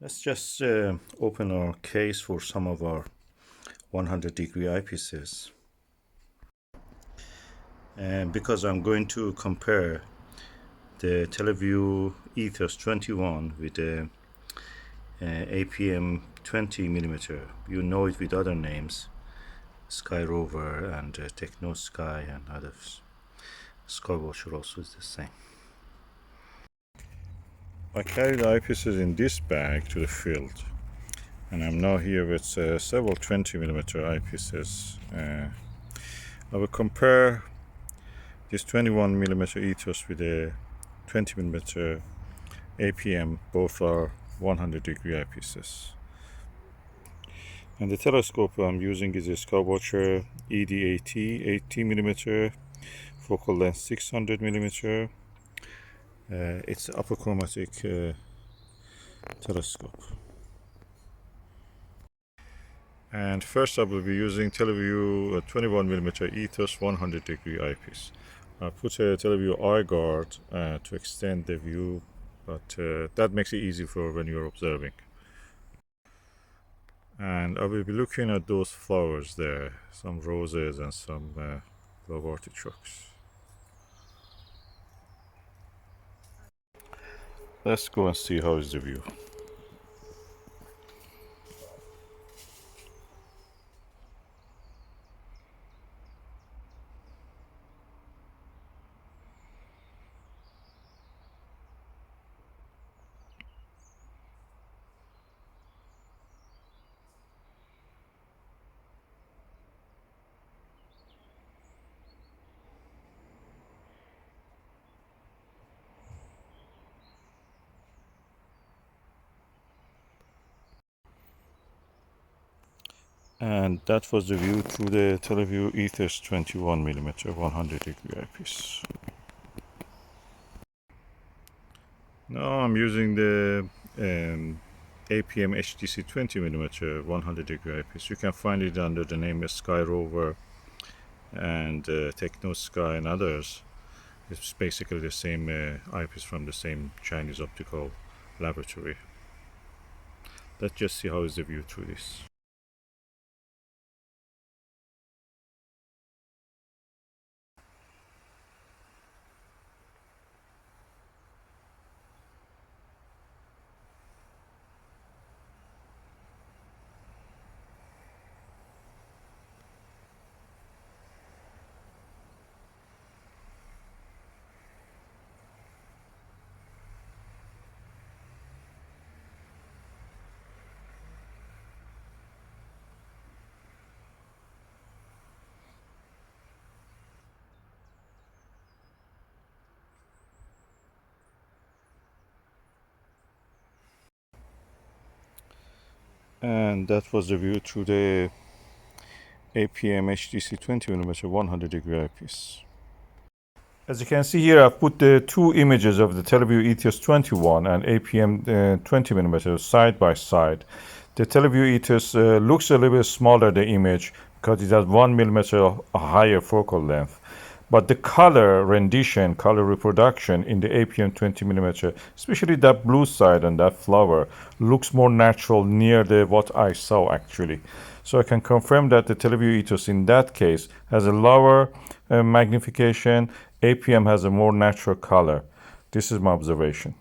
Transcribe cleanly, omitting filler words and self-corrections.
Let's just open our case for some of our 100-degree eyepieces. And because I'm going to compare the Televue Ethos 21 with the APM 20mm. You know it with other names, Sky Rover and Techno Sky and others. Skywatcher also is the same. I carried the eyepieces in this bag to the field, and I'm now here with several 20mm eyepieces. I will compare this 21mm Ethos with a 20mm APM. Both are 100-degree eyepieces. And the telescope I'm using is a Skywatcher ED80 80mm, focal length 600mm. It's an Apochromatic telescope. And first I will be using Televue 21mm Ethos 100-degree eyepiece. I put a Televue eye guard to extend the view, but that makes it easy for when you're observing. And I will be looking at those flowers there, some roses and some love artichokes. Let's go and see how is the view. And that was the view through the Televue Ethos 21mm 100-degree eyepiece. Now I'm using the APM HDC 20mm 100-degree eyepiece. You can find it under the name of Sky Rover and Techno Sky and others. It's basically the same eyepiece from the same Chinese optical laboratory. Let's just see how is the view through this. And that was the view through the APM HDC 20mm 100-degree eyepiece. As you can see here, I've put the two images of the Televue Ethos 21 and APM 20mm side by side. The Televue Ethos looks a little bit smaller, the image, because it has 1mm higher focal length. But the color rendition, color reproduction in the APM 20mm, especially that blue side and that flower, looks more natural near what I saw actually. So I can confirm that the Televue Ethos in that case has a lower magnification. APM has a more natural color. This is my observation.